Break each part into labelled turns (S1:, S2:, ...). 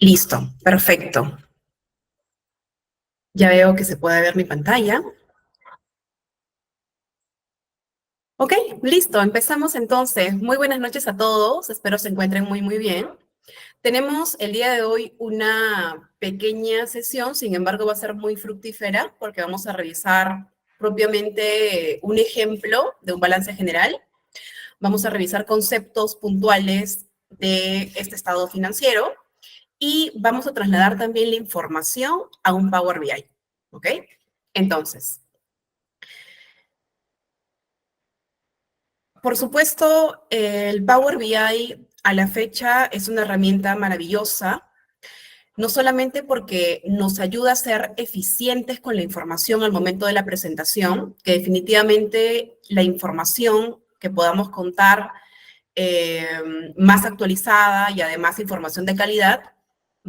S1: Listo, perfecto. Ya veo que se puede ver mi pantalla. Ok, listo, empezamos entonces. Muy buenas noches a todos, espero se encuentren muy bien. Tenemos el día de hoy una pequeña sesión, sin embargo va a ser muy fructífera porque vamos a revisar propiamente un ejemplo de un balance general. Vamos a revisar conceptos puntuales de este estado financiero y vamos a trasladar también la información a un Power BI, ¿ok? Entonces, por supuesto, el Power BI a la fecha es una herramienta maravillosa, no solamente porque nos ayuda a ser eficientes con la información al momento de la presentación, que definitivamente la información que podamos contar más actualizada y además información de calidad,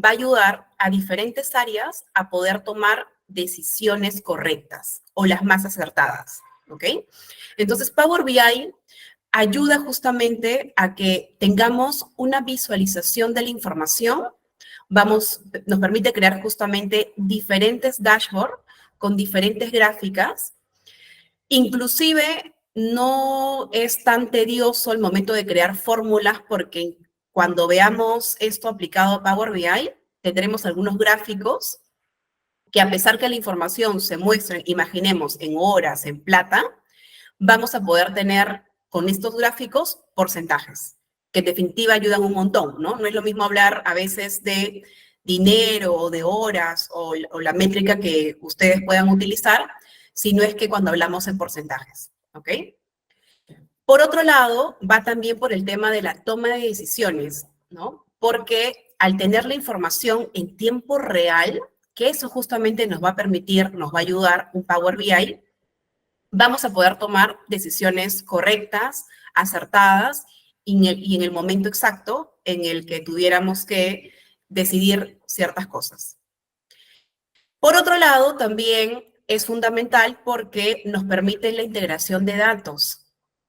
S1: va a ayudar a diferentes áreas a poder tomar decisiones correctas o las más acertadas, ¿ok? Entonces, Power BI ayuda justamente a que tengamos una visualización de la información. Nos permite crear justamente diferentes dashboards con diferentes gráficas. Inclusive no es tan tedioso el momento de crear fórmulas porque cuando veamos esto aplicado a Power BI, tendremos algunos gráficos que a pesar que la información se muestre, imaginemos, en horas, en plata, vamos a poder tener con estos gráficos porcentajes, que en definitiva ayudan un montón, ¿no? No es lo mismo hablar a veces de dinero o de horas o la métrica que ustedes puedan utilizar, sino es que cuando hablamos en porcentajes, ¿ok? Por otro lado, va también por el tema de la toma de decisiones, ¿no? Porque al tener la información en tiempo real, que eso justamente nos va a permitir, nos va a ayudar un Power BI, vamos a poder tomar decisiones correctas, acertadas y en el momento exacto en el que tuviéramos que decidir ciertas cosas. Por otro lado, también es fundamental porque nos permite la integración de datos.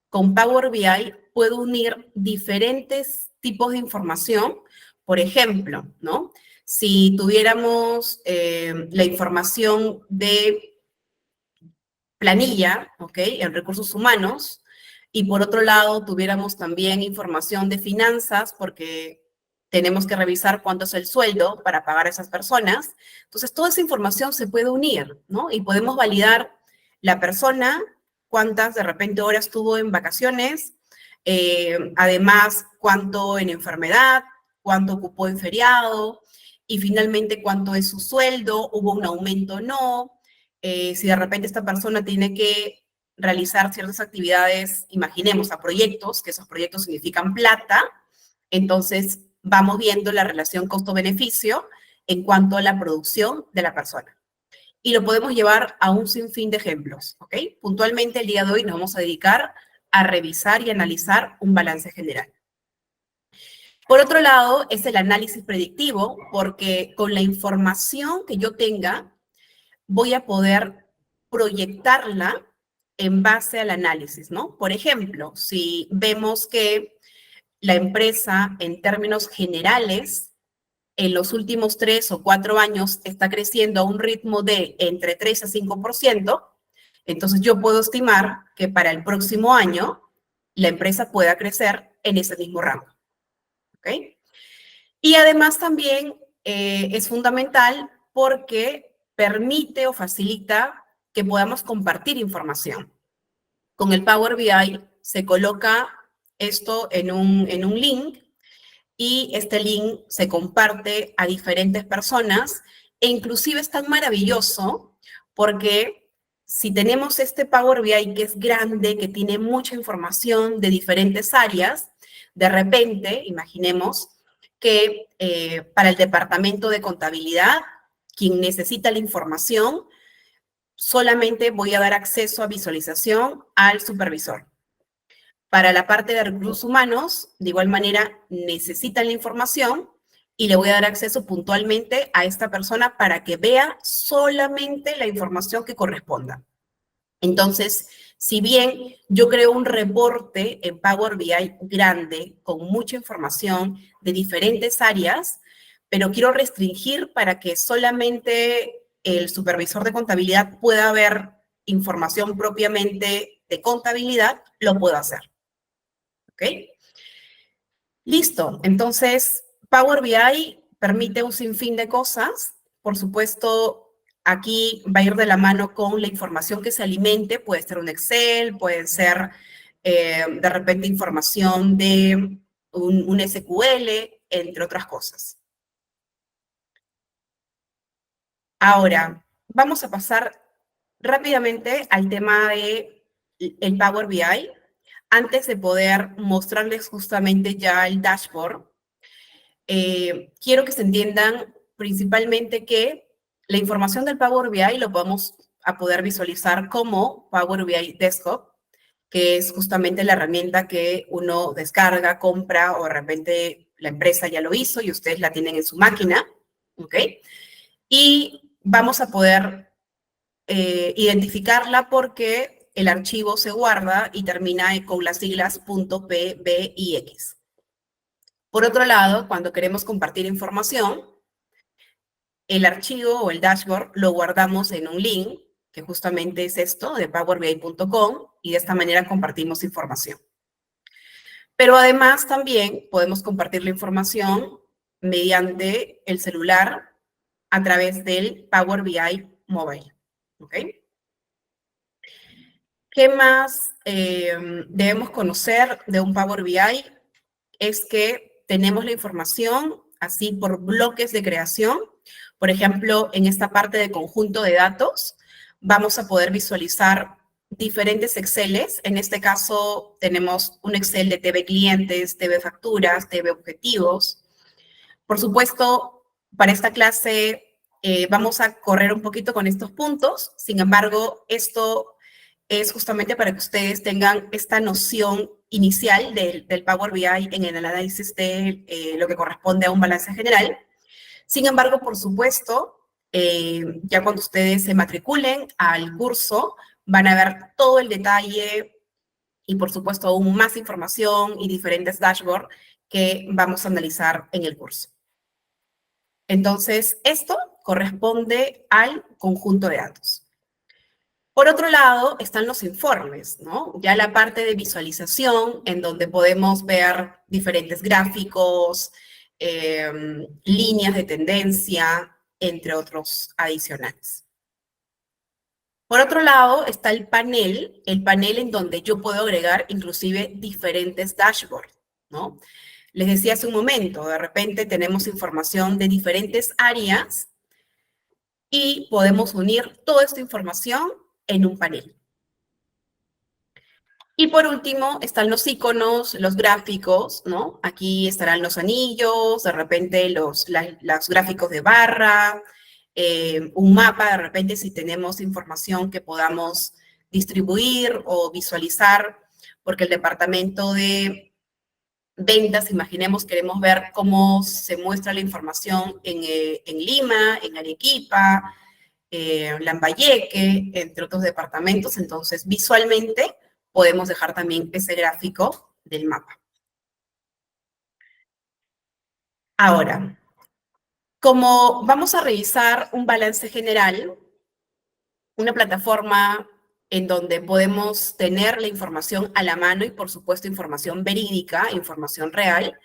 S1: Con Power BI puedo unir diferentes tipos de información. Por ejemplo, ¿no? Si tuviéramos la información de planilla, ¿ok? En recursos humanos, y por otro lado tuviéramos también información de finanzas, porque tenemos que revisar cuánto es el sueldo para pagar a esas personas. Entonces, toda esa información se puede unir, ¿no? Y podemos validar la persona, cuántas de repente horas tuvo en vacaciones, además cuánto en enfermedad, cuánto ocupó en feriado, y finalmente cuánto es su sueldo, hubo un aumento o no, si de repente esta persona tiene que realizar ciertas actividades, imaginemos a proyectos, que esos proyectos significan plata, entonces vamos viendo la relación costo-beneficio en cuanto a la producción de la persona. Y lo podemos llevar a un sinfín de ejemplos, ¿ok? Puntualmente el día de hoy nos vamos a dedicar a revisar y analizar un balance general. Por otro lado, es el análisis predictivo, porque con la información que yo tenga, voy a poder proyectarla en base al análisis, ¿no? Por ejemplo, si vemos que la empresa en términos generales en los últimos 3 o 4 años está creciendo a un ritmo de entre 3 a 5%, entonces yo puedo estimar que para el próximo año la empresa pueda crecer en ese mismo rango, ¿ok? Y además también es fundamental porque permite o facilita que podamos compartir información. Con el Power BI se coloca esto en un link y este link se comparte a diferentes personas e inclusive es tan maravilloso porque si tenemos este Power BI que es grande, que tiene mucha información de diferentes áreas, de repente, imaginemos que para el departamento de contabilidad, quien necesita la información, solamente voy a dar acceso a visualización al supervisor. Para la parte de recursos humanos, de igual manera, necesitan la información y le voy a dar acceso puntualmente a esta persona para que vea solamente la información que corresponda. Entonces, si bien yo creo un reporte en Power BI grande, con mucha información de diferentes áreas, pero quiero restringir para que solamente el supervisor de contabilidad pueda ver información propiamente de contabilidad, lo puedo hacer. ¿Ok? Listo. Entonces, Power BI permite un sinfín de cosas. Por supuesto, aquí va a ir de la mano con la información que se alimente. Puede ser un Excel, puede ser de repente información de un SQL, entre otras cosas. Ahora, vamos a pasar rápidamente al tema de el Power BI. Antes de poder mostrarles justamente ya el dashboard, quiero que se entiendan principalmente que la información del Power BI lo vamos a poder visualizar como Power BI Desktop, que es justamente la herramienta que uno descarga, compra o de repente la empresa ya lo hizo y ustedes la tienen en su máquina, ¿ok? Y vamos a poder identificarla porque el archivo se guarda y termina con las siglas .pbix. Por otro lado, cuando queremos compartir información, el archivo o el dashboard lo guardamos en un link, que justamente es esto, de powerbi.com, y de esta manera compartimos información. Pero además también podemos compartir la información mediante el celular a través del Power BI Mobile. ¿Ok? ¿Qué más debemos conocer de un Power BI? Es que tenemos la información así por bloques de creación. Por ejemplo, en esta parte de conjunto de datos, vamos a poder visualizar diferentes Exceles. En este caso, tenemos un Excel de TV clientes, TV facturas, TV objetivos. Por supuesto, para esta clase vamos a correr un poquito con estos puntos. Sin embargo, esto es justamente para que ustedes tengan esta noción inicial del Power BI en el análisis de lo que corresponde a un balance general. Sin embargo, por supuesto, ya cuando ustedes se matriculen al curso, van a ver todo el detalle y, por supuesto, aún más información y diferentes dashboards que vamos a analizar en el curso. Entonces, esto corresponde al conjunto de datos. Por otro lado, están los informes, ¿no? Ya la parte de visualización, en donde podemos ver diferentes gráficos, líneas de tendencia, entre otros adicionales. Por otro lado, está el panel en donde yo puedo agregar inclusive diferentes dashboards, ¿no? Les decía hace un momento, de repente tenemos información de diferentes áreas y podemos unir toda esta información en un panel. Y por último, están los iconos, los gráficos, ¿no? Aquí estarán los anillos, de repente los gráficos de barra, un mapa, de repente si tenemos información que podamos distribuir o visualizar, porque el departamento de ventas, imaginemos, queremos ver cómo se muestra la información en Lima, en Arequipa, Lambayeque, entre otros departamentos, entonces visualmente podemos dejar también ese gráfico del mapa. Ahora, como vamos a revisar un balance general, una plataforma en donde podemos tener la información a la mano y, por supuesto, información verídica, información real,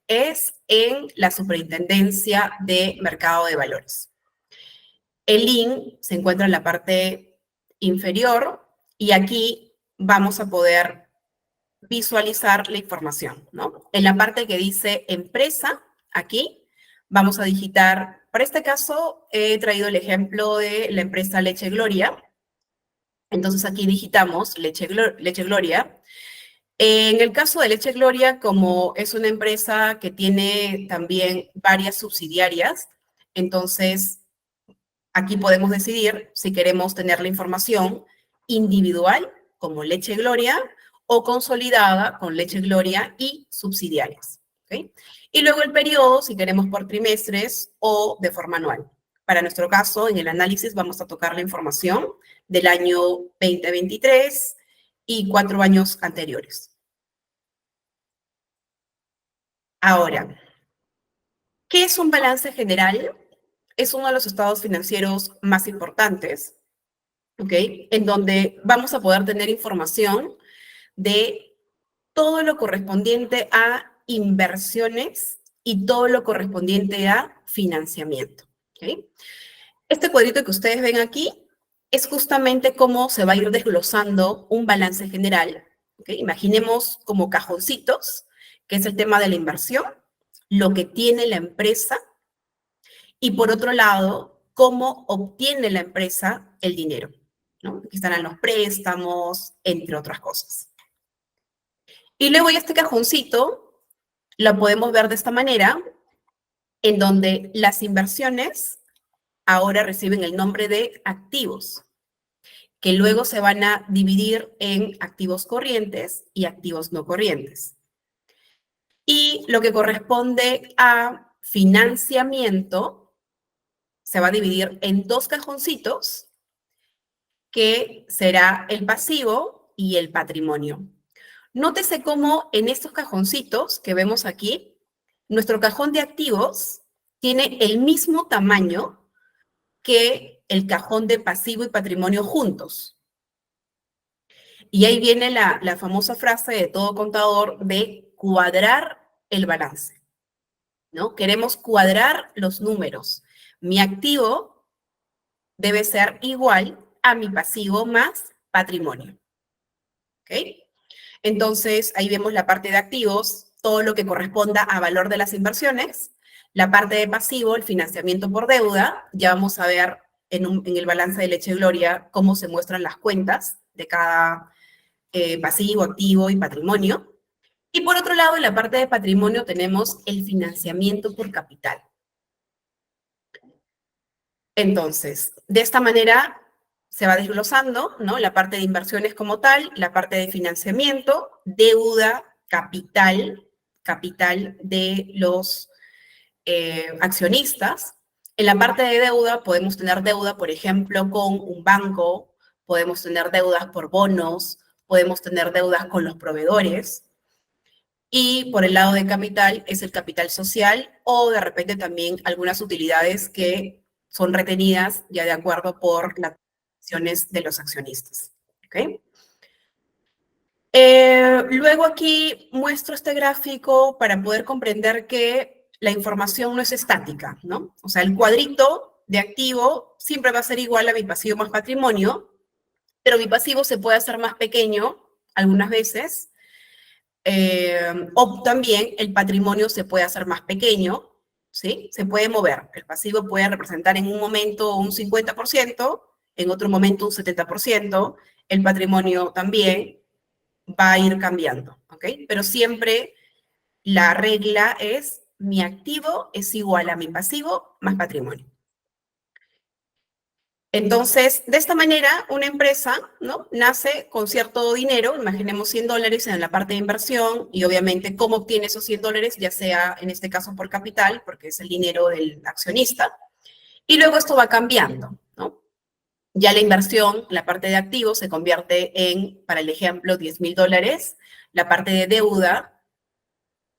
S1: es en la Superintendencia de Mercado de Valores. El link se encuentra en la parte inferior y aquí vamos a poder visualizar la información, ¿no? En la parte que dice empresa, aquí vamos a digitar, para este caso he traído el ejemplo de la empresa Leche Gloria, entonces aquí digitamos Leche Gloria. En el caso de Leche Gloria, como es una empresa que tiene también varias subsidiarias, entonces aquí podemos decidir si queremos tener la información individual, como Leche Gloria, o consolidada con Leche Gloria y subsidiarias. ¿Okay? Y luego el periodo, si queremos por trimestres o de forma anual. Para nuestro caso, en el análisis vamos a tocar la información del año 2023 y 4 años anteriores. Ahora, ¿Qué es un balance general? Es uno de los estados financieros más importantes, ¿ok? En donde vamos a poder tener información de todo lo correspondiente a inversiones y todo lo correspondiente a financiamiento, ¿ok? Este cuadrito que ustedes ven aquí es justamente cómo se va a ir desglosando un balance general, ¿ok? Imaginemos como cajoncitos, que es el tema de la inversión, lo que tiene la empresa, y por otro lado, cómo obtiene la empresa el dinero, ¿no? Aquí estarán los préstamos, entre otras cosas. Y luego este cajoncito lo podemos ver de esta manera, en donde las inversiones ahora reciben el nombre de activos, que luego se van a dividir en activos corrientes y activos no corrientes. Y lo que corresponde a financiamiento se va a dividir en dos cajoncitos, que será el pasivo y el patrimonio. Nótese cómo en estos cajoncitos que vemos aquí, nuestro cajón de activos tiene el mismo tamaño que el cajón de pasivo y patrimonio juntos. Y ahí viene la famosa frase de todo contador de cuadrar el balance, ¿no? Queremos cuadrar los números. Mi activo debe ser igual a mi pasivo más patrimonio, ¿ok? Entonces, ahí vemos la parte de activos, todo lo que corresponda a valor de las inversiones. La parte de pasivo, el financiamiento por deuda. Ya vamos a ver en el balance de Leche Gloria cómo se muestran las cuentas de cada pasivo, activo y patrimonio. Y por otro lado, en la parte de patrimonio tenemos el financiamiento por capital. Entonces, de esta manera se va desglosando, ¿no? La parte de inversiones como tal, la parte de financiamiento, deuda, capital de los accionistas. En la parte de deuda podemos tener deuda, por ejemplo, con un banco, podemos tener deudas por bonos, podemos tener deudas con los proveedores. Y por el lado de capital es el capital social o de repente también algunas utilidades que son retenidas ya de acuerdo por las acciones de los accionistas. ¿Okay? Luego aquí muestro este gráfico para poder comprender que la información no es estática, ¿no? O sea, el cuadrito de activo siempre va a ser igual a mi pasivo más patrimonio, pero mi pasivo se puede hacer más pequeño algunas veces, o también el patrimonio se puede hacer más pequeño, ¿sí? Se puede mover. El pasivo puede representar en un momento un 50%, en otro momento un 70%, el patrimonio también va a ir cambiando, ¿ok? Pero siempre la regla es mi activo es igual a mi pasivo más patrimonio. Entonces, de esta manera, una empresa, ¿no? Nace con cierto dinero, imaginemos $100 en la parte de inversión, y obviamente cómo obtiene esos $100, ya sea en este caso por capital, porque es el dinero del accionista, y luego esto va cambiando, ¿no? Ya la inversión, la parte de activos, se convierte en, para el ejemplo, $10,000, la parte de deuda,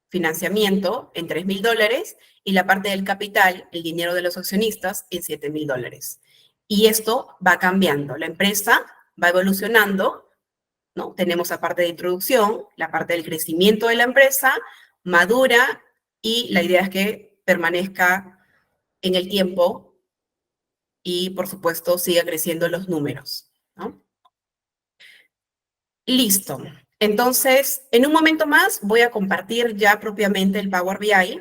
S1: financiamiento, en $3,000, y la parte del capital, el dinero de los accionistas, en $7,000. Y esto va cambiando. La empresa va evolucionando, ¿no? Tenemos la parte de introducción, la parte del crecimiento de la empresa, madura, y la idea es que permanezca en el tiempo y, por supuesto, siga creciendo los números, ¿no? Listo. Entonces, en un momento más voy a compartir ya propiamente el Power BI.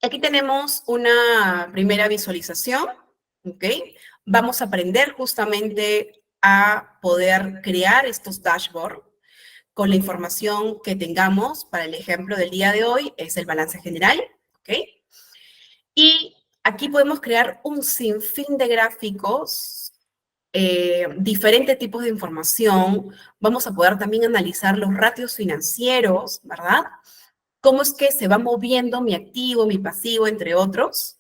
S1: Aquí tenemos una primera visualización, ¿ok? Vamos a aprender justamente a poder crear estos dashboards con la información que tengamos. Para el ejemplo del día de hoy es el balance general, ¿ok? Y aquí podemos crear un sinfín de gráficos, diferentes tipos de información. Vamos a poder también analizar los ratios financieros, ¿verdad? Cómo es que se va moviendo mi activo, mi pasivo, entre otros.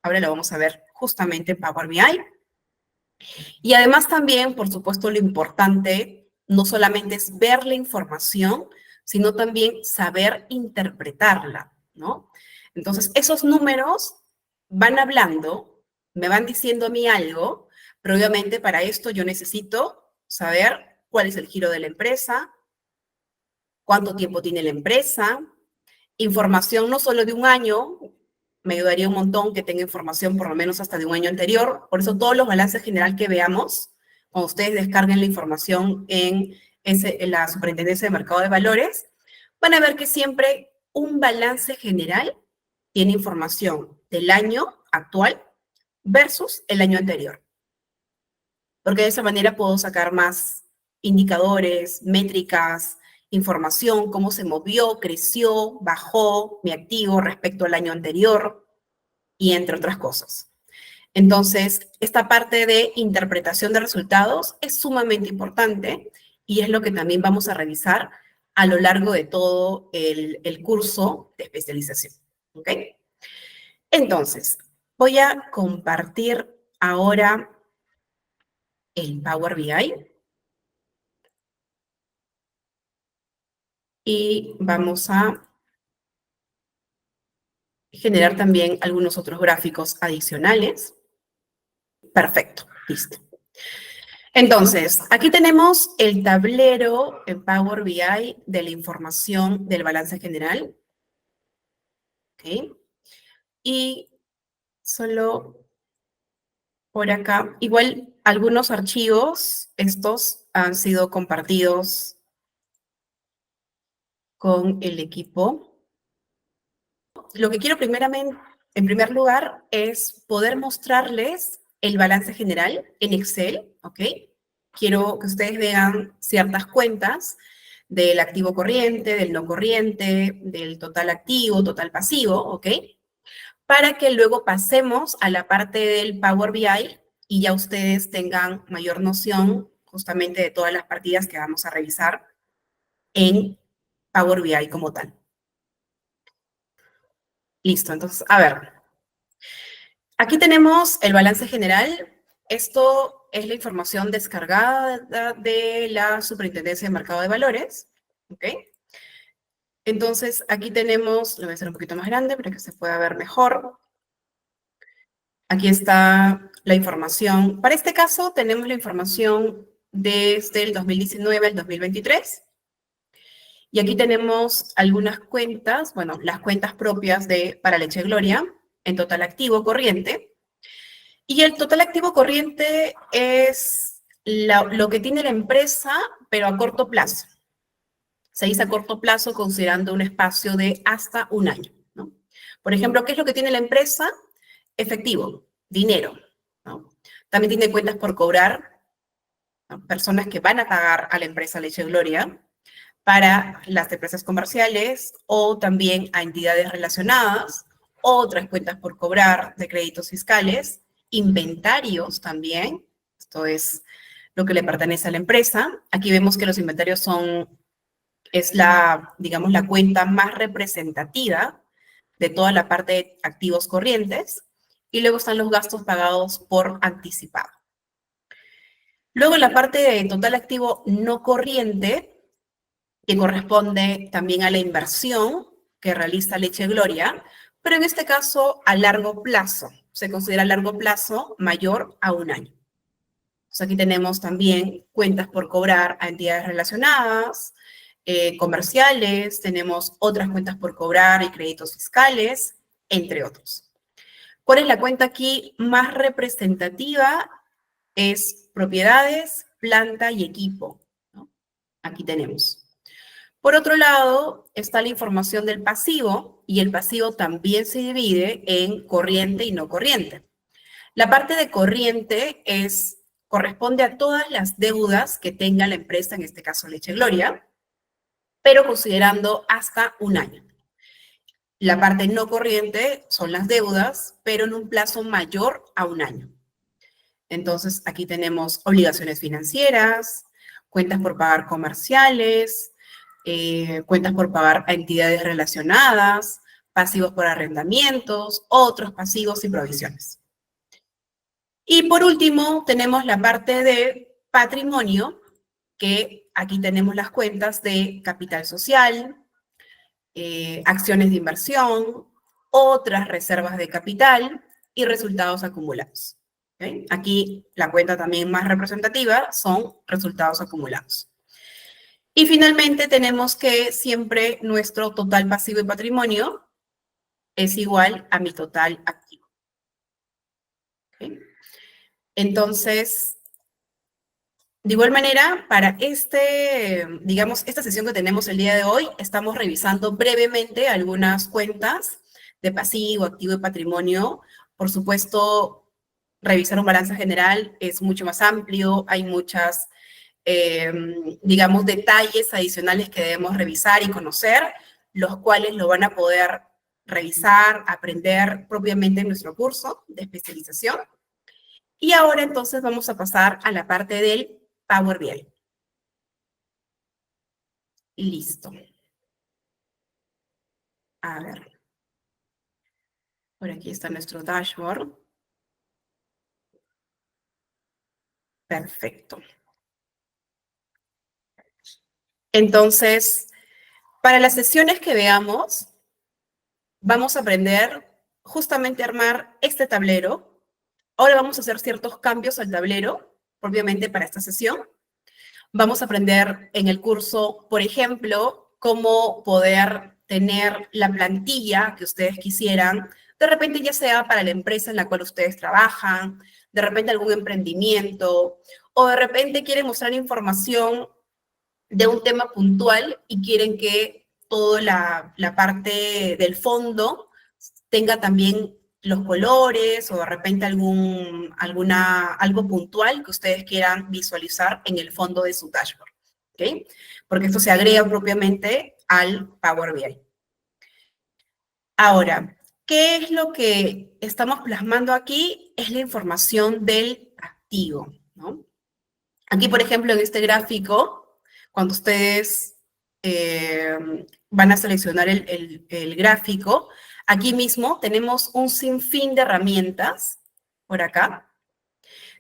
S1: Ahora lo vamos a ver justamente en Power BI. Y además también, por supuesto, lo importante no solamente es ver la información, sino también saber interpretarla, ¿no? Entonces, esos números van hablando, me van diciendo a mí algo, pero obviamente para esto yo necesito saber cuál es el giro de la empresa, cuánto tiempo tiene la empresa, información no solo de un año, me ayudaría un montón que tenga información por lo menos hasta de un año anterior. Por eso todos los balances general que veamos, cuando ustedes descarguen la información en la Superintendencia de Mercado de Valores, van a ver que siempre un balance general tiene información del año actual versus el año anterior. Porque de esa manera puedo sacar más indicadores, métricas, información, cómo se movió, creció, bajó mi activo respecto al año anterior y entre otras cosas. Entonces, esta parte de interpretación de resultados es sumamente importante y es lo que también vamos a revisar a lo largo de todo el curso de especialización. ¿Ok? Entonces, voy a compartir ahora el Power BI y vamos a generar también algunos otros gráficos adicionales. Perfecto, listo. Entonces, aquí tenemos el tablero en Power BI de la información del balance general. ¿Ok? Y solo por acá, igual algunos archivos, estos han sido compartidos con el equipo. Lo que quiero primeramente, en primer lugar, es poder mostrarles el balance general en Excel, ¿ok? Quiero que ustedes vean ciertas cuentas del activo corriente, del no corriente, del total activo, total pasivo, ¿ok? Para que luego pasemos a la parte del Power BI y ya ustedes tengan mayor noción justamente de todas las partidas que vamos a revisar en Power BI como tal. Listo, entonces, a ver. Aquí tenemos el balance general. Esto es la información descargada de la Superintendencia de Mercado de Valores. ¿Ok? Entonces, aquí tenemos, lo voy a hacer un poquito más grande para que se pueda ver mejor. Aquí está la información. Para este caso, tenemos la información desde el 2019 al 2023. Y aquí tenemos algunas cuentas, bueno, las cuentas propias de para Leche Gloria, en total activo corriente. Y el total activo corriente es lo que tiene la empresa, pero a corto plazo. Se dice a corto plazo considerando un espacio de hasta un año, ¿no? Por ejemplo, ¿qué es lo que tiene la empresa? Efectivo, dinero, ¿no? También tiene cuentas por cobrar, ¿no? Personas que van a pagar a la empresa Leche Gloria para las empresas comerciales o también a entidades relacionadas, otras cuentas por cobrar de créditos fiscales, inventarios también, esto es lo que le pertenece a la empresa. Aquí vemos que los inventarios es la, digamos, la cuenta más representativa de toda la parte de activos corrientes, y luego están los gastos pagados por anticipado. Luego la parte de total activo no corriente, que corresponde también a la inversión que realiza Leche Gloria, pero en este caso a largo plazo. Se considera a largo plazo mayor a un año. Entonces aquí tenemos también cuentas por cobrar a entidades relacionadas, comerciales, tenemos otras cuentas por cobrar y créditos fiscales, entre otros. ¿Cuál es la cuenta aquí más representativa? Es propiedades, planta y equipo, ¿no? Aquí tenemos. Por otro lado, está la información del pasivo, y el pasivo también se divide en corriente y no corriente. La parte de corriente corresponde a todas las deudas que tenga la empresa, en este caso Leche Gloria, pero considerando hasta un año. La parte no corriente son las deudas, pero en un plazo mayor a un año. Entonces, aquí tenemos obligaciones financieras, cuentas por pagar comerciales, cuentas por pagar a entidades relacionadas, pasivos por arrendamientos, otros pasivos y provisiones. Y por último, tenemos la parte de patrimonio, que aquí tenemos las cuentas de capital social, acciones de inversión, otras reservas de capital y resultados acumulados. ¿Okay? Aquí la cuenta también más representativa son resultados acumulados. Y finalmente tenemos que siempre nuestro total pasivo y patrimonio es igual a mi total activo. ¿Okay? Entonces, de igual manera, para digamos, esta sesión que tenemos el día de hoy, estamos revisando brevemente algunas cuentas de pasivo, activo y patrimonio. Por supuesto, revisar un balance general es mucho más amplio, hay muchas, digamos, detalles adicionales que debemos revisar y conocer, los cuales lo van a poder revisar, aprender propiamente en nuestro curso de especialización. Y ahora entonces vamos a pasar a la parte del Power BI. Listo. A ver. Por aquí está nuestro dashboard. Perfecto. Entonces, para las sesiones que veamos, vamos a aprender justamente a armar este tablero. Ahora vamos a hacer ciertos cambios al tablero, propiamente para esta sesión. Vamos a aprender en el curso, por ejemplo, cómo poder tener la plantilla que ustedes quisieran, de repente ya sea para la empresa en la cual ustedes trabajan, de repente algún emprendimiento, o de repente quieren mostrar información de un tema puntual y quieren que toda la parte del fondo tenga también los colores o de repente algo puntual que ustedes quieran visualizar en el fondo de su dashboard, ¿ok? Porque esto se agrega propiamente al Power BI. Ahora, ¿qué es lo que estamos plasmando aquí? Es la información del activo, ¿no? Aquí, por ejemplo, en este gráfico, cuando ustedes van a seleccionar el gráfico, aquí mismo tenemos un sinfín de herramientas, por acá.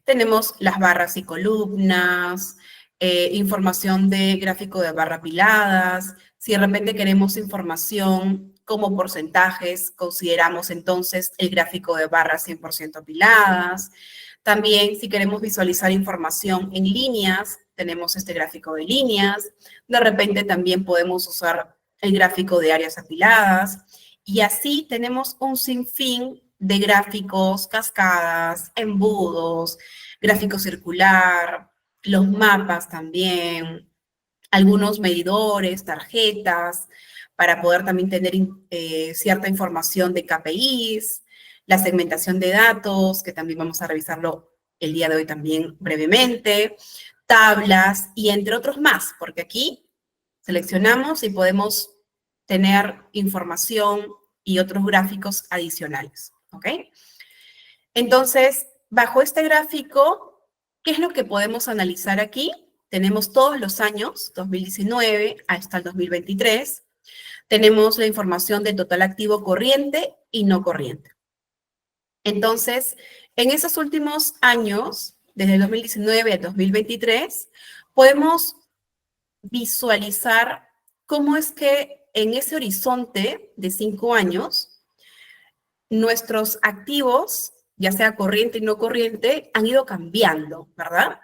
S1: Tenemos las barras y columnas, información de gráfico de barra apiladas. Si de repente queremos información como porcentajes, consideramos entonces el gráfico de barras 100% apiladas. También, si queremos visualizar información en líneas, tenemos este gráfico de líneas. De repente también podemos usar el gráfico de áreas apiladas. Y así tenemos un sinfín de gráficos, cascadas, embudos, gráfico circular, los mapas también, algunos medidores, tarjetas, para poder también tener cierta información de KPIs, la segmentación de datos, que también vamos a revisarlo el día de hoy también brevemente, tablas y entre otros más, porque aquí seleccionamos y podemos tener información y otros gráficos adicionales, ¿ok? Entonces, bajo este gráfico, ¿qué es lo que podemos analizar aquí? Tenemos todos los años, 2019 hasta el 2023. Tenemos la información de total activo corriente y no corriente. Entonces, en esos últimos años, desde el 2019 al 2023, podemos visualizar cómo es que en ese horizonte de 5 años, nuestros activos, ya sea corriente y no corriente, han ido cambiando, ¿verdad?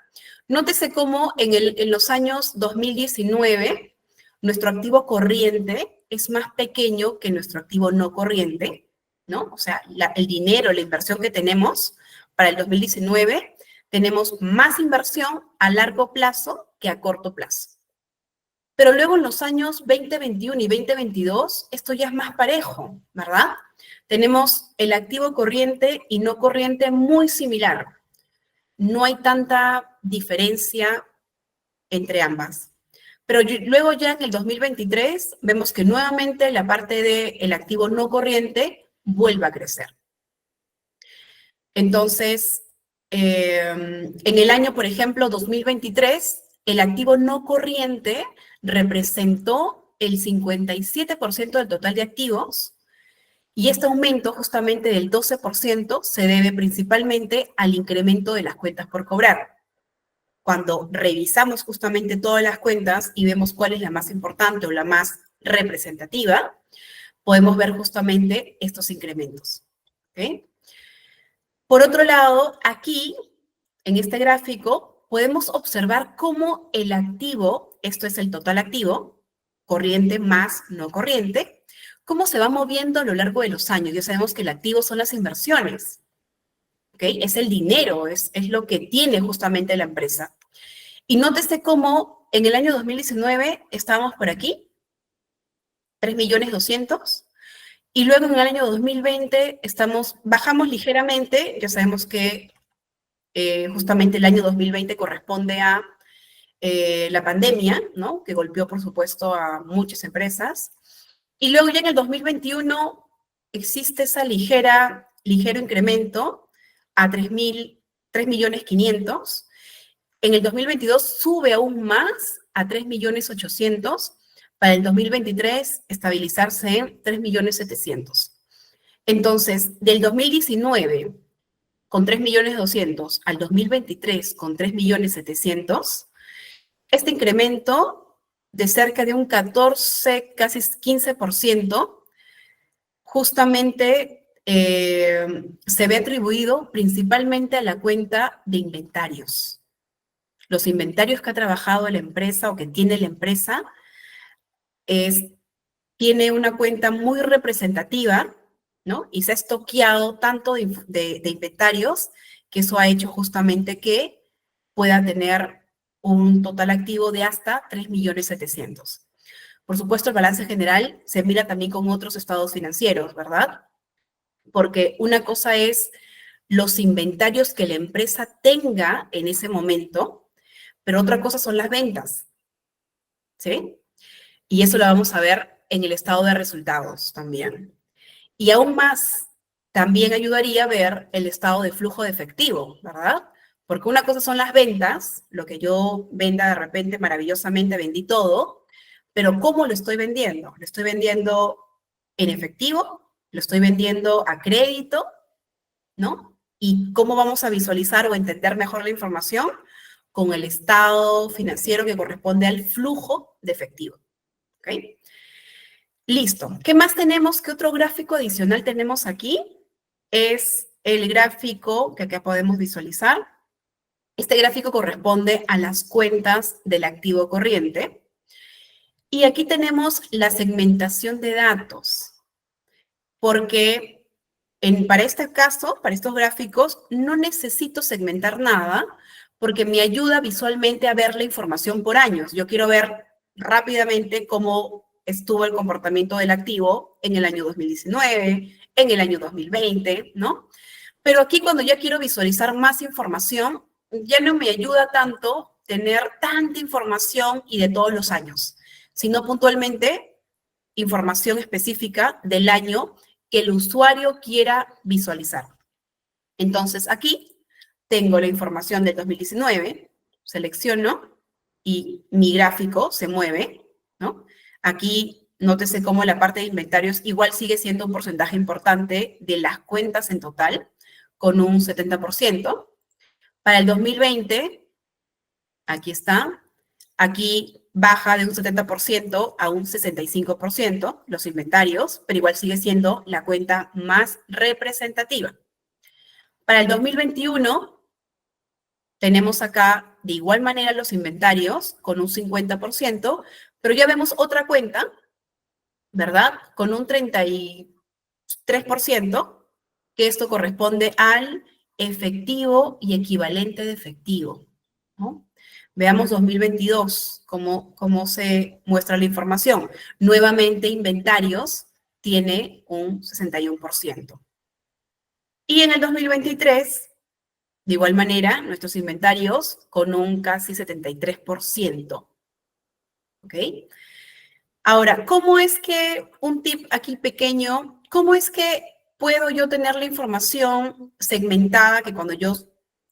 S1: Nótese cómo en los años 2019, nuestro activo corriente es más pequeño que nuestro activo no corriente, ¿no? O sea, el dinero, la inversión que tenemos para el 2019, tenemos más inversión a largo plazo que a corto plazo. Pero luego en los años 2021 y 2022, esto ya es más parejo, ¿verdad? Tenemos el activo corriente y no corriente muy similar. No hay tanta diferencia entre ambas. Pero luego ya en el 2023 vemos que nuevamente la parte del activo no corriente vuelve a crecer. Entonces, en el año, por ejemplo, 2023, el activo no corriente representó el 57% del total de activos y este aumento justamente del 12% se debe principalmente al incremento de las cuentas por cobrar. Cuando revisamos justamente todas las cuentas y vemos cuál es la más importante o la más representativa, podemos ver justamente estos incrementos. ¿Ok? Por otro lado, aquí, en este gráfico, podemos observar cómo el activo, esto es el total activo, corriente más no corriente, cómo se va moviendo a lo largo de los años. Ya sabemos que el activo son las inversiones, ¿ok? Es el dinero, es lo que tiene justamente la empresa. Y nótese cómo en el año 2019 estábamos por aquí, 3.200.000, y luego en el año 2020 bajamos ligeramente. Ya sabemos que justamente el año 2020 corresponde a la pandemia, ¿no? Que golpeó, por supuesto, a muchas empresas. Y luego ya en el 2021 existe ese ligero incremento a 3.500.000. En el 2022 sube aún más a 3.800.000. Para el 2023 estabilizarse en 3.700.000. Entonces, del 2019 con 3.200.000 al 2023 con 3.700.000, este incremento de cerca de un 14, casi 15%, justamente se ve atribuido principalmente a la cuenta de inventarios. Los inventarios que ha trabajado la empresa o que tiene la empresa tiene una cuenta muy representativa, ¿no? Y se ha estoqueado tanto de inventarios que eso ha hecho justamente que pueda tener un total activo de hasta 3.700.000. Por supuesto, el balance general se mira también con otros estados financieros, ¿verdad? Porque una cosa es los inventarios que la empresa tenga en ese momento, pero otra cosa son las ventas, ¿sí? Y eso lo vamos a ver en el estado de resultados también. Y aún más, también ayudaría a ver el estado de flujo de efectivo, ¿verdad? Porque una cosa son las ventas, lo que yo venda de repente maravillosamente, vendí todo, pero ¿cómo lo estoy vendiendo? ¿Lo estoy vendiendo en efectivo? ¿Lo estoy vendiendo a crédito? ¿No? ¿Y cómo vamos a visualizar o entender mejor la información? Con el estado financiero que corresponde al flujo de efectivo. ¿Ok? Listo. ¿Qué más tenemos? ¿Qué otro gráfico adicional tenemos aquí? Es el gráfico que acá podemos visualizar. Este gráfico corresponde a las cuentas del activo corriente. Y aquí tenemos la segmentación de datos, porque para este caso, para estos gráficos, no necesito segmentar nada, porque me ayuda visualmente a ver la información por años. Yo quiero ver rápidamente cómo estuvo el comportamiento del activo en el año 2019, en el año 2020, ¿no? Pero aquí cuando ya quiero visualizar más información, ya no me ayuda tanto tener tanta información y de todos los años, sino puntualmente información específica del año que el usuario quiera visualizar. Entonces, aquí tengo la información del 2019, selecciono y mi gráfico se mueve, ¿no? Aquí, nótese cómo la parte de inventarios igual sigue siendo un porcentaje importante de las cuentas en total, con un 70%. Para el 2020, aquí está, aquí baja de un 70% a un 65% los inventarios, pero igual sigue siendo la cuenta más representativa. Para el 2021, tenemos acá de igual manera los inventarios con un 50%, pero ya vemos otra cuenta, ¿verdad? Con un 33%, que esto corresponde al efectivo y equivalente de efectivo, ¿no? Veamos 2022, cómo se muestra la información. Nuevamente, inventarios tiene un 61%. Y en el 2023, de igual manera, nuestros inventarios con un casi 73%. ¿Ok? Ahora, ¿cómo es que, un tip aquí pequeño, cómo es que puedo yo tener la información segmentada que cuando yo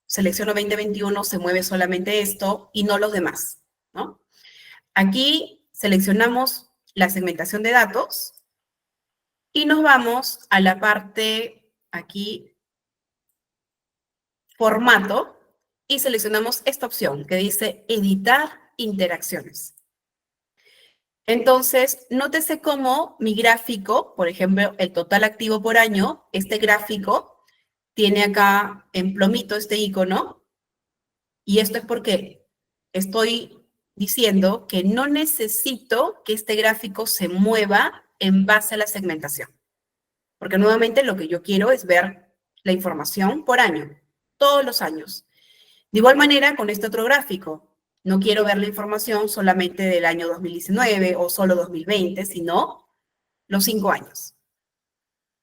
S1: selecciono 2021 se mueve solamente esto y no los demás, ¿no? Aquí seleccionamos la segmentación de datos y nos vamos a la parte aquí, formato, y seleccionamos esta opción que dice editar interacciones. Entonces, nótese cómo mi gráfico, por ejemplo, el total activo por año, este gráfico tiene acá en plomito este icono, y esto es porque estoy diciendo que no necesito que este gráfico se mueva en base a la segmentación, porque nuevamente lo que yo quiero es ver la información por año, todos los años. De igual manera, con este otro gráfico, no quiero ver la información solamente del año 2019 o solo 2020, sino los 5 años.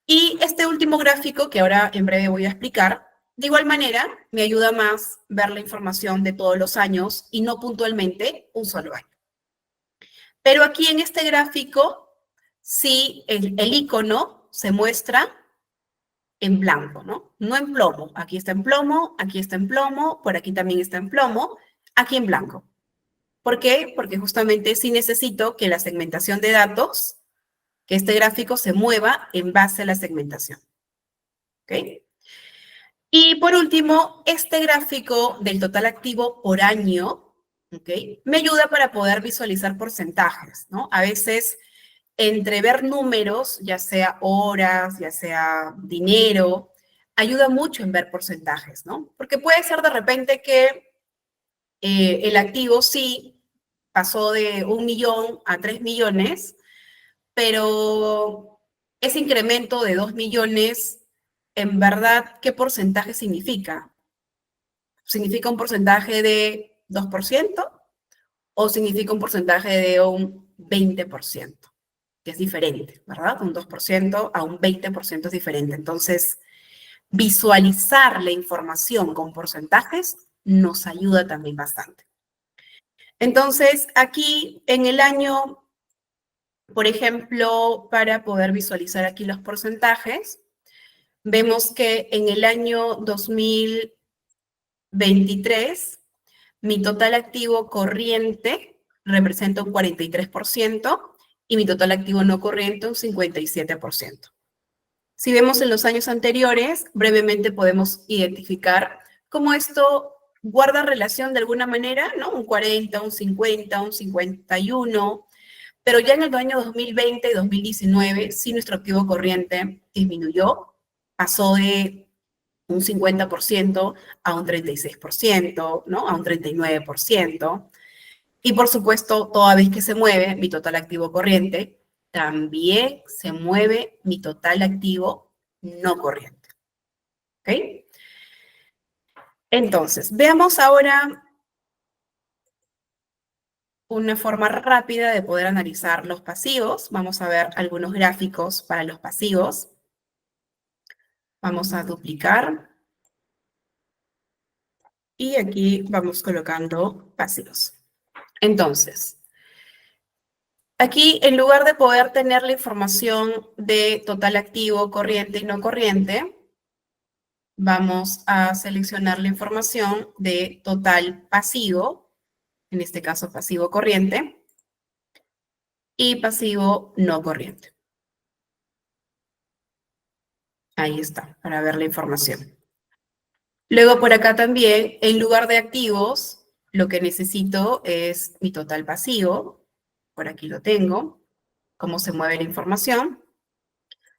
S1: Y este último gráfico, que ahora en breve voy a explicar, de igual manera me ayuda más ver la información de todos los años y no puntualmente un solo año. Pero aquí en este gráfico, sí, el icono se muestra en blanco, ¿no? No en plomo. Aquí está en plomo, aquí está en plomo, por aquí también está en plomo, aquí en blanco. ¿Por qué? Porque justamente sí necesito que la segmentación de datos, que este gráfico se mueva en base a la segmentación. ¿Ok? Y por último, este gráfico del total activo por año, ¿ok? Me ayuda para poder visualizar porcentajes, ¿no? A veces, entre ver números, ya sea horas, ya sea dinero, ayuda mucho en ver porcentajes, ¿no? Porque puede ser de repente que el activo sí pasó de 1 millón a 3 millones, pero ese incremento de 2 millones, en verdad, ¿qué porcentaje significa? ¿Significa un porcentaje de 2% o significa un porcentaje de un 20%? Que es diferente, ¿verdad? Un 2% a un 20% es diferente. Entonces, visualizar la información con porcentajes nos ayuda también bastante. Entonces, aquí en el año, por ejemplo, para poder visualizar aquí los porcentajes, vemos que en el año 2023, mi total activo corriente representa un 43% y mi total activo no corriente un 57%. Si vemos en los años anteriores, brevemente podemos identificar cómo esto guarda relación de alguna manera, ¿no? Un 40, un 50, un 51, pero ya en el año 2020 y 2019, sí nuestro activo corriente disminuyó, pasó de un 50% a un 36%, ¿no? A un 39%. Y por supuesto, toda vez que se mueve mi total activo corriente, también se mueve mi total activo no corriente. ¿Ok? Entonces, veamos ahora una forma rápida de poder analizar los pasivos. Vamos a ver algunos gráficos para los pasivos. Vamos a duplicar. Y aquí vamos colocando pasivos. Entonces, aquí, en lugar de poder tener la información de total activo, corriente y no corriente, vamos a seleccionar la información de total pasivo, en este caso pasivo corriente, y pasivo no corriente. Ahí está, para ver la información. Luego por acá también, en lugar de activos, lo que necesito es mi total pasivo. Por aquí lo tengo, cómo se mueve la información.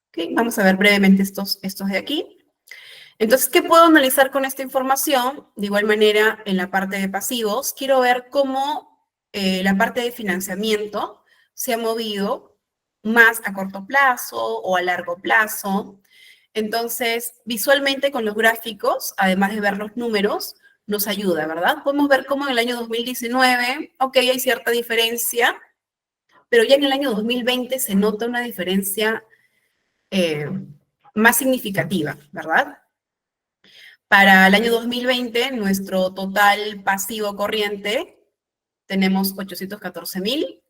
S1: Okay, vamos a ver brevemente estos de aquí. Entonces, ¿qué puedo analizar con esta información? De igual manera, en la parte de pasivos, quiero ver cómo la parte de financiamiento se ha movido más a corto plazo o a largo plazo. Entonces, visualmente con los gráficos, además de ver los números, nos ayuda, ¿verdad? Podemos ver cómo en el año 2019, ok, hay cierta diferencia, pero ya en el año 2020 se nota una diferencia más significativa, ¿verdad? Para el año 2020, nuestro total pasivo corriente tenemos 814,000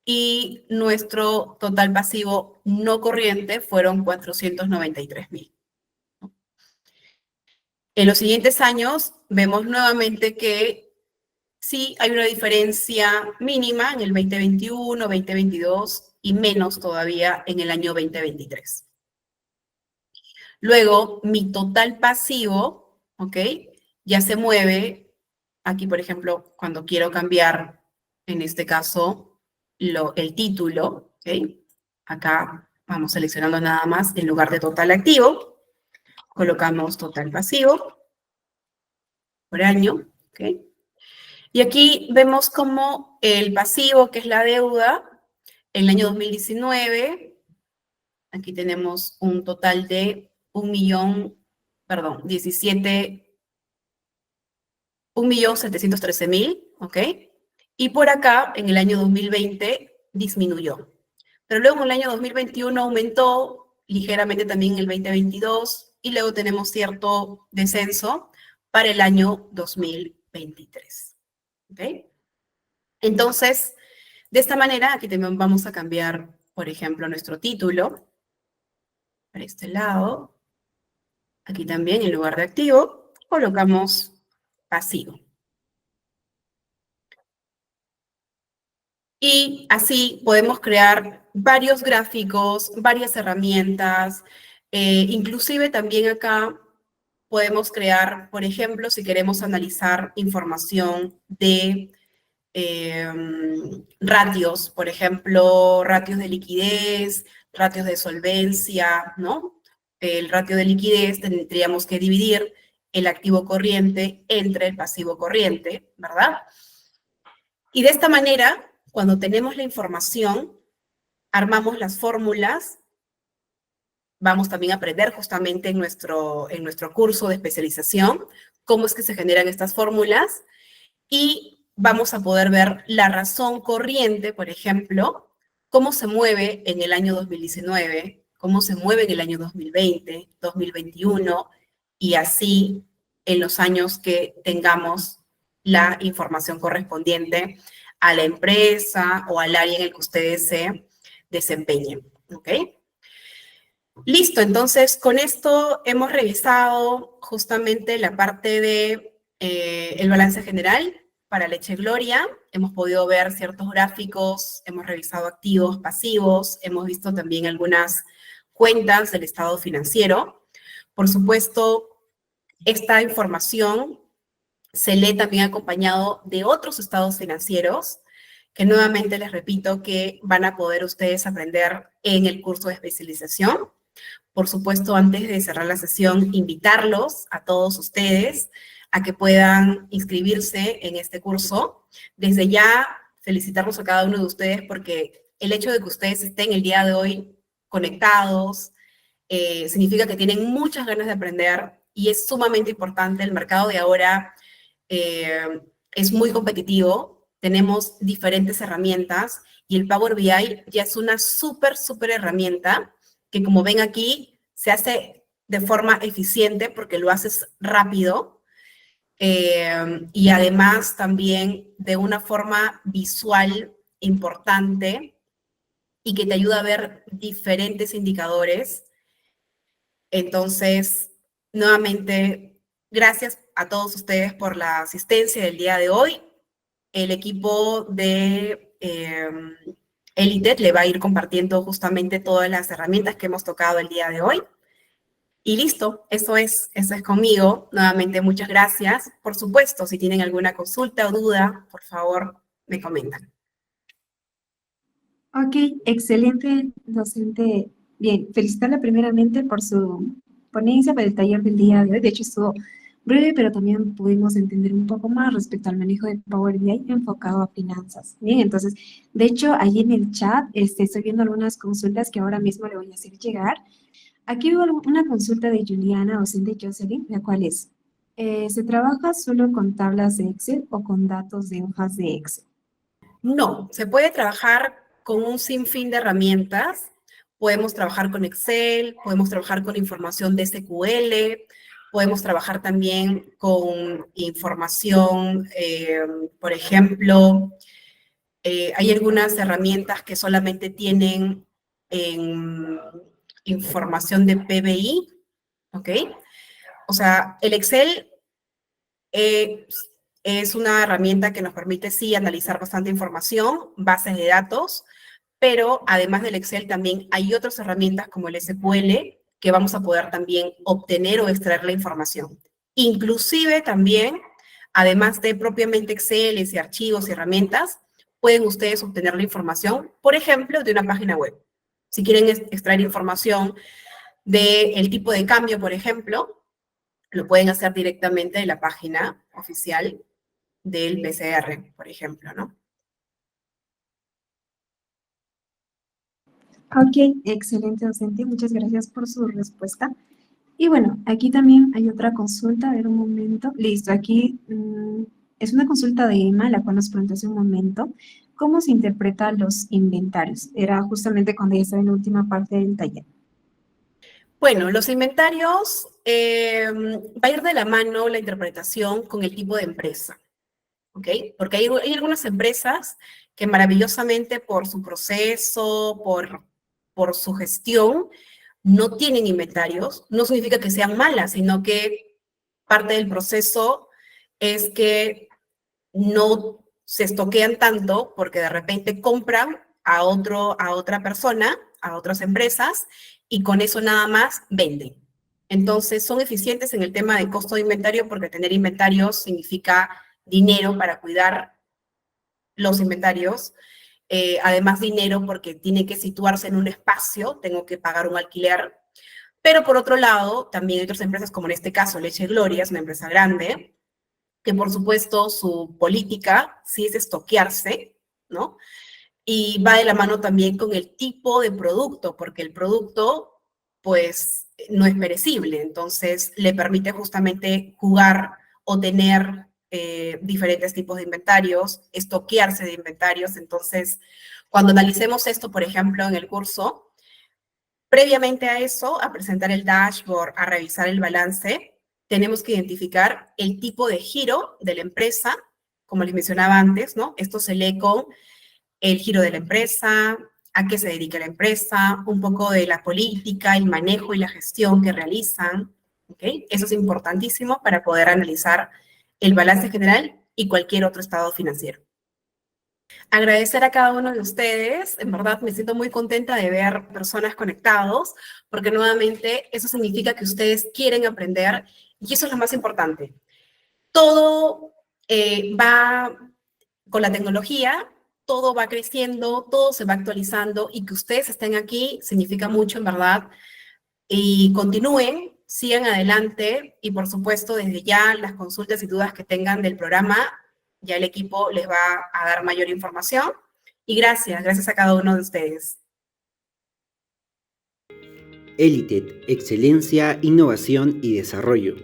S1: y nuestro total pasivo no corriente fueron 493,000. En los siguientes años vemos nuevamente que sí hay una diferencia mínima en el 2021, 2022 y menos todavía en el año 2023. Luego, mi total pasivo, ¿ok? Ya se mueve, aquí por ejemplo, cuando quiero cambiar, en este caso, el título, ¿ok? Acá vamos seleccionando nada más en lugar de total activo, colocamos total pasivo por año, ¿ok? Y aquí vemos como el pasivo, que es la deuda, en el año 2019, aquí tenemos un total de 1.713.000, ¿ok? Y por acá, en el año 2020, disminuyó. Pero luego en el año 2021 aumentó ligeramente también en el 2022 y luego tenemos cierto descenso para el año 2023. ¿Ok? Entonces, de esta manera, aquí también vamos a cambiar, por ejemplo, nuestro título para este lado. Aquí también, en lugar de activo, colocamos pasivo. Y así podemos crear varios gráficos, varias herramientas, inclusive también acá podemos crear, por ejemplo, si queremos analizar información de ratios, por ejemplo, ratios de liquidez, ratios de solvencia, ¿no? El ratio de liquidez tendríamos que dividir el activo corriente entre el pasivo corriente, ¿verdad? Y de esta manera, cuando tenemos la información, armamos las fórmulas. Vamos también a aprender justamente en nuestro curso de especialización cómo es que se generan estas fórmulas y vamos a poder ver la razón corriente, por ejemplo, cómo se mueve en el año 2019, cómo se mueve en el año 2020, 2021 y así en los años que tengamos la información correspondiente a la empresa o al área en el que ustedes se desempeñen, ¿ok? Listo, entonces con esto hemos revisado justamente la parte de el balance general para Leche Gloria. Hemos podido ver ciertos gráficos, hemos revisado activos, pasivos, hemos visto también algunas cuentas del estado financiero. Por supuesto, esta información se lee también acompañado de otros estados financieros, que nuevamente les repito que van a poder ustedes aprender en el curso de especialización. Por supuesto, antes de cerrar la sesión, invitarlos a todos ustedes a que puedan inscribirse en este curso. Desde ya, felicitarlos a cada uno de ustedes porque el hecho de que ustedes estén el día de hoy conectados significa que tienen muchas ganas de aprender y es sumamente importante. El mercado de ahora es muy competitivo, tenemos diferentes herramientas y el Power BI ya es una súper herramienta que, como ven aquí, se hace de forma eficiente porque lo haces rápido y además también de una forma visual importante y que te ayuda a ver diferentes indicadores. Entonces, nuevamente, gracias a todos ustedes por la asistencia del día de hoy. El equipo de Elitet le va a ir compartiendo justamente todas las herramientas que hemos tocado el día de hoy. Y listo, eso es conmigo. Nuevamente, muchas gracias. Por supuesto, si tienen alguna consulta o duda, por favor, me comentan.
S2: Ok, excelente, docente. Bien, felicitarla primeramente por su ponencia para el taller del día de hoy. De hecho, estuvo breve, pero también pudimos entender un poco más respecto al manejo de Power BI enfocado a finanzas. Bien, entonces, de hecho, ahí en el chat estoy viendo algunas consultas que ahora mismo le voy a hacer llegar. Aquí veo una consulta de Juliana, docente Jocelyn, la cual es, ¿se trabaja solo con tablas de Excel o con datos de hojas de Excel?
S1: No, se puede trabajar con un sinfín de herramientas. Podemos trabajar con Excel, podemos trabajar con información de SQL, podemos trabajar también con información, por ejemplo, hay algunas herramientas que solamente tienen información de PBI, ¿ok? O sea, el Excel es una herramienta que nos permite, sí, analizar bastante información, bases de datos, pero además del Excel también hay otras herramientas como el SQL que vamos a poder también obtener o extraer la información. Inclusive también, además de propiamente Excel y archivos y herramientas, pueden ustedes obtener la información, por ejemplo, de una página web. Si quieren extraer información del tipo de cambio, por ejemplo, lo pueden hacer directamente de la página oficial del BCR, por ejemplo, ¿no?
S2: Ok, excelente, docente. Muchas gracias por su respuesta. Y bueno, aquí también hay otra consulta. A ver, un momento. Listo, aquí es una consulta de Emma, la cual nos preguntó hace un momento. ¿Cómo se interpretan los inventarios? Era justamente cuando ya estaba en la última parte del taller.
S1: Bueno, los inventarios va a ir de la mano la interpretación con el tipo de empresa, ¿ok? Porque hay algunas empresas que maravillosamente por su proceso, por su gestión, no tienen inventarios. No significa que sean malas, sino que parte del proceso es que no se estoquean tanto porque de repente compran a otra persona, a otras empresas, y con eso nada más venden. Entonces, son eficientes en el tema de costo de inventario porque tener inventarios significa dinero para cuidar los inventarios, además dinero porque tiene que situarse en un espacio, tengo que pagar un alquiler, pero por otro lado, también hay otras empresas como en este caso Leche Gloria, es una empresa grande, que por supuesto su política sí es estoquearse, ¿no? Y va de la mano también con el tipo de producto, porque el producto, pues, no es perecible, entonces le permite justamente jugar o tener diferentes tipos de inventarios, estoquearse de inventarios. Entonces, cuando analicemos esto, por ejemplo, en el curso, previamente a eso, a presentar el dashboard, a revisar el balance, tenemos que identificar el tipo de giro de la empresa, como les mencionaba antes, ¿no? Esto se lee con el giro de la empresa, a qué se dedica la empresa, un poco de la política, el manejo y la gestión que realizan, ¿ok? Eso es importantísimo para poder analizar el balance general y cualquier otro estado financiero. Agradecer a cada uno de ustedes, en verdad me siento muy contenta de ver personas conectados, porque nuevamente eso significa que ustedes quieren aprender y eso es lo más importante. Todo va con la tecnología, todo va creciendo, todo se va actualizando y que ustedes estén aquí significa mucho, en verdad, y continúen, sigan adelante y por supuesto desde ya las consultas y dudas que tengan del programa, ya el equipo les va a dar mayor información y gracias a cada uno de ustedes.
S3: Elitet, excelencia, innovación y desarrollo.